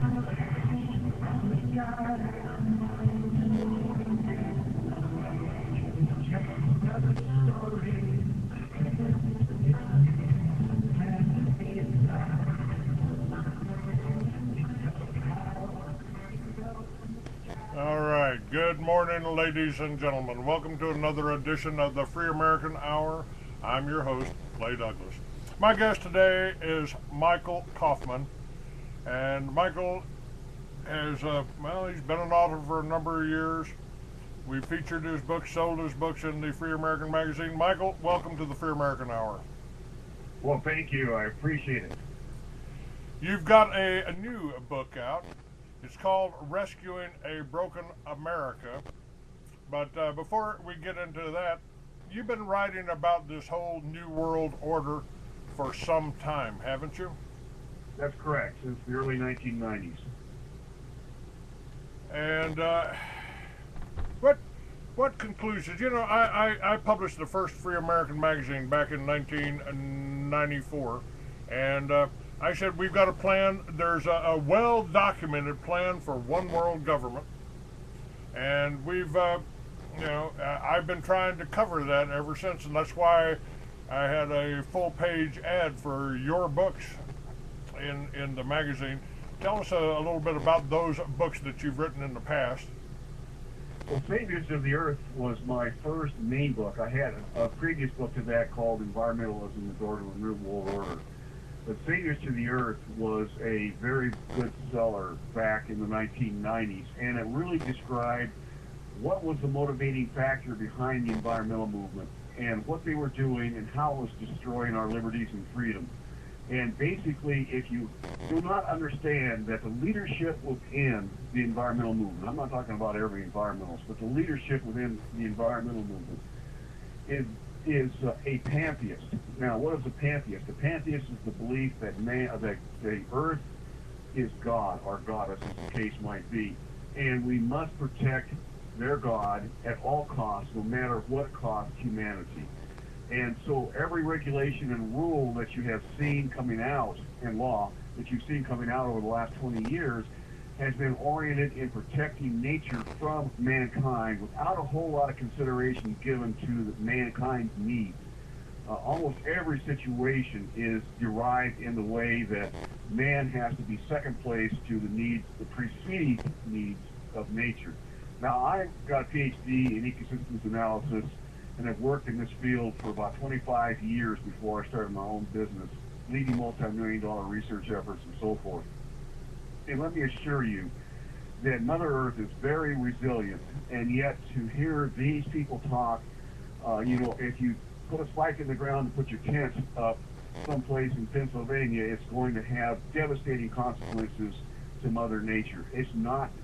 All right, good morning, ladies and gentlemen. Welcome to another edition of the Free American Hour. I'm your host, Clay Douglas. My guest today is Michael Coffman, and Michael has, he's been an author for a number of years. We featured his books, sold his books in the Free American magazine. Michael, welcome to the Free American Hour. Well, thank you. I appreciate it. You've got a new book out. It's called Rescuing a Broken America. But before we get into that, you've been writing about this whole New World Order for some time, haven't you? That's correct, since the early 1990s. And what conclusions? You know, I published the first Free American magazine back in 1994, and I said we've got a plan. There's a well-documented plan for one world government, and we've, I've been trying to cover that ever since, and that's why I had a full-page ad for your books in the magazine. Tell us a little bit about those books that you've written in the past. Well, Saviors of the Earth was my first main book. I had a previous book to that called Environmentalism, the Door to a New World Order. But Saviors to the Earth was a very good seller back in the 1990s, and it really described what was the motivating factor behind the environmental movement and what they were doing and how it was destroying our liberties and freedom. And basically, if you do not understand that the leadership within the environmental movement, I'm not talking about every environmentalist, but the leadership within the environmental movement is a pantheist. Now, what is a pantheist? A pantheist is the belief that that the earth is God, or goddess, as the case might be, and we must protect their God at all costs, no matter what it costs humanity. And so every regulation and rule that you have seen coming out in law, that you've seen coming out over the last 20 years, has been oriented in protecting nature from mankind without a whole lot of consideration given to mankind's needs. Almost every situation is derived in the way that man has to be second place to the preceding needs of nature. Now, I've got a PhD in ecosystems analysis, and I've worked in this field for about 25 years before I started my own business, leading multi-million-dollar research efforts and so forth. And let me assure you that Mother Earth is very resilient, and yet to hear these people talk, if you put a spike in the ground and put your tent up someplace in Pennsylvania, it's going to have devastating consequences to Mother Nature.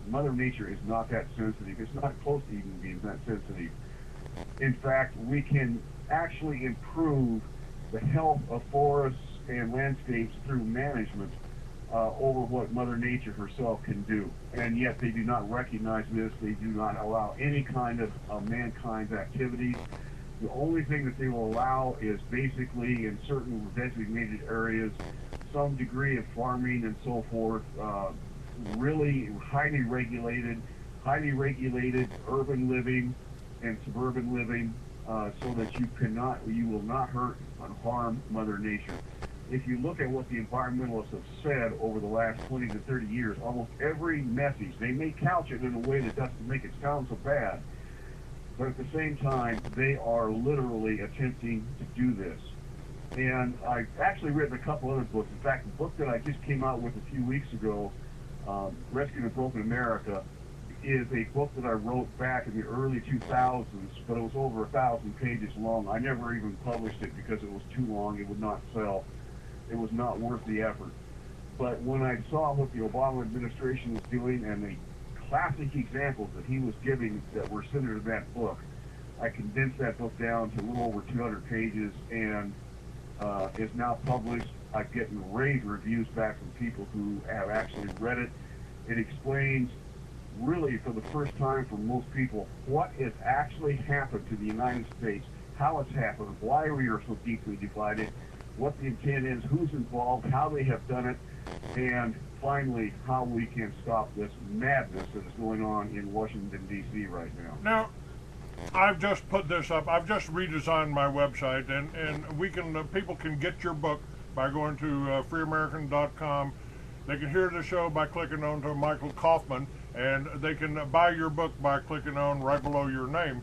Mother Nature is not that sensitive. It's not close to even being that sensitive. In fact, we can actually improve the health of forests and landscapes through management over what Mother Nature herself can do. And yet they do not recognize this. They do not allow any kind of mankind's activities. The only thing that they will allow is basically in certain designated areas some degree of farming and so forth, really highly regulated urban living and suburban living, so that you will not hurt and harm Mother Nature. If you look at what the environmentalists have said over the last 20 to 30 years, almost every message, they may couch it in a way that doesn't make it sound so bad, but at the same time, they are literally attempting to do this. And I've actually written a couple other books. In fact, the book that I just came out with a few weeks ago, Rescuing a Broken America, is a book that I wrote back in the early 2000s, but it was over 1,000 pages long. I never even published it because it was too long. It would not sell. It was not worth the effort. But when I saw what the Obama administration was doing and the classic examples that he was giving that were centered in that book, I condensed that book down to a little over 200 pages, and is now published. I've gotten rave reviews back from people who have actually read it. It explains really for the first time for most people what has actually happened to the United States, how it's happened, why we are so deeply divided, what the intent is, who's involved, how they have done it, and finally how we can stop this madness that is going on in Washington, D.C. right now. Now, I've just put this up. I've just redesigned my website, and we can people can get your book by going to freeamerican.com. They can hear the show by clicking on to Michael Coffman, and they can buy your book by clicking on right below your name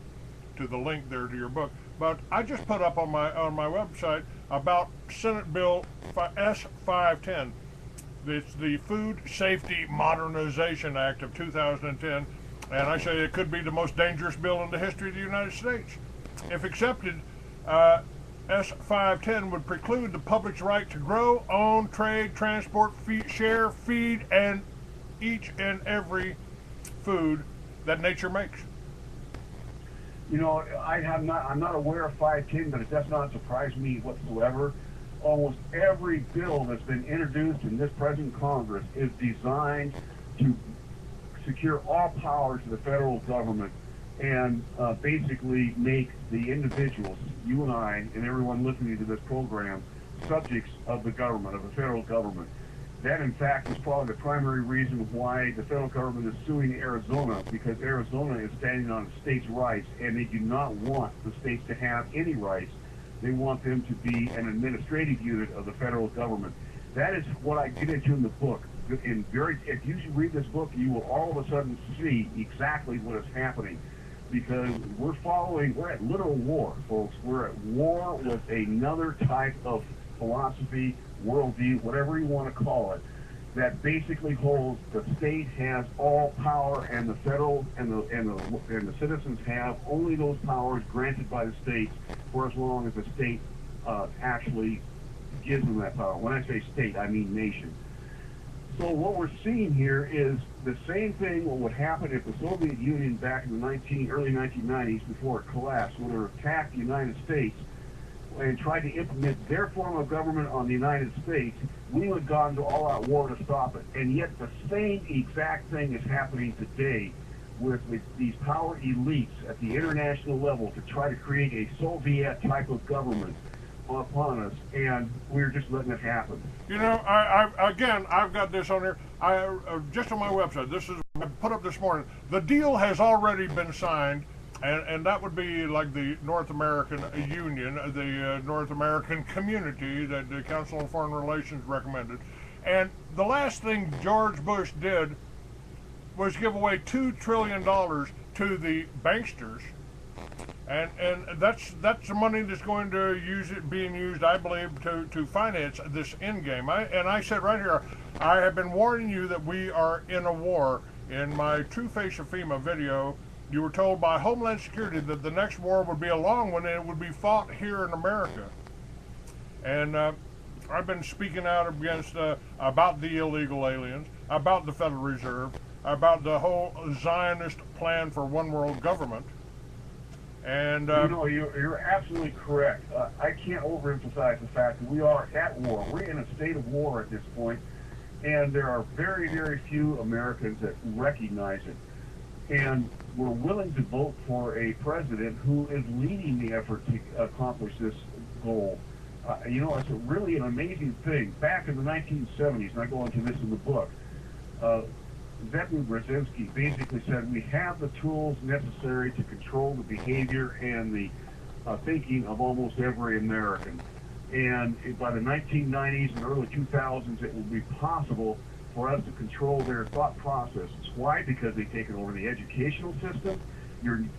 to the link there to your book. But I just put up on my website about Senate Bill S510. It's the Food Safety Modernization Act of 2010, and I say it could be the most dangerous bill in the history of the United States. If accepted, S510 would preclude the public's right to grow, own, trade, transport, share, feed, and each and every food that nature makes. You know, I'm not aware of 510, but it does not surprise me whatsoever. Almost every bill that's been introduced in this present Congress is designed to secure all powers to the federal government and basically make the individuals, you and I, and everyone listening to this program, subjects of the government, of the federal government. That, in fact, is probably the primary reason why the federal government is suing Arizona, because Arizona is standing on states' rights, and they do not want the states to have any rights. They want them to be an administrative unit of the federal government. That is what I get into in the book. If you read this book, you will all of a sudden see exactly what is happening, because we're at literal war, folks. We're at war with another type of philosophy, worldview, whatever you want to call it, that basically holds the state has all power, and the federal and the citizens have only those powers granted by the states for as long as the state actually gives them that power. When I say state, I mean nation. So what we're seeing here is the same thing what would happen if the Soviet Union back in the early 1990s, before it collapsed, would have attacked the United States and tried to implement their form of government on the United States. We would have gone to all-out war to stop it. And yet the same exact thing is happening today with these power elites at the international level to try to create a Soviet type of government upon us, and we're just letting it happen. You know, I've got this on here. Just on my website. This is I put up this morning. The deal has already been signed, and that would be like the North American Union, the North American Community that the Council on Foreign Relations recommended. And the last thing George Bush did was give away $2 trillion to the banksters. And that's the money that's going to being used, I believe, to finance this end game. I said right here, I have been warning you that we are in a war. In my True Face of FEMA video, you were told by Homeland Security that the next war would be a long one, and it would be fought here in America. And I've been speaking out against about the illegal aliens, about the Federal Reserve, about the whole Zionist plan for one world government. And you're absolutely correct. I can't overemphasize the fact that we are at war. We're in a state of war at this point, and there are very, very few Americans that recognize it. And we're willing to vote for a president who is leading the effort to accomplish this goal. It's really an amazing thing. Back in the 1970s, and I go into this in the book, Zbigniew Brzezinski basically said we have the tools necessary to control the behavior and the thinking of almost every American. And by the 1990s and early 2000s, it will be possible for us to control their thought processes. Why? Because they've taken over the educational system.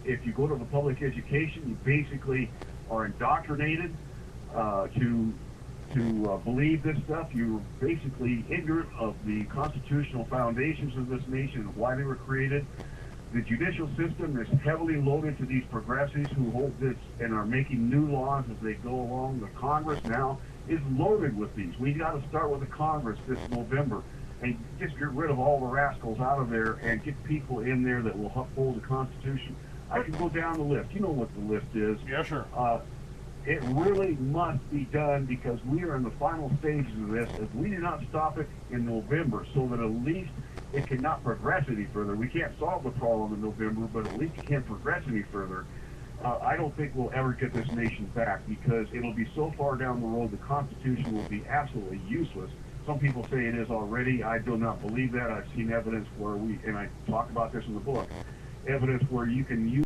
If you go to the public education, you basically are indoctrinated to believe this stuff. You're basically ignorant of the constitutional foundations of this nation and why they were created. The judicial system is heavily loaded to these progressives who hold this and are making new laws as they go along. The Congress now is loaded with these. We got to start with the Congress this November and just get rid of all the rascals out of there and get people in there that will uphold the Constitution. I can go down the list. You know what the list is. Yes, sir. It really must be done because we are in the final stages of this. If we do not stop it in November so that at least it cannot progress any further, we can't solve the problem in November, but at least it can't progress any further, I don't think we'll ever get this nation back because it'll be so far down the road the Constitution will be absolutely useless Some people say it is already. I do not believe that. I've seen evidence where and I talk about this in the book, evidence where you can use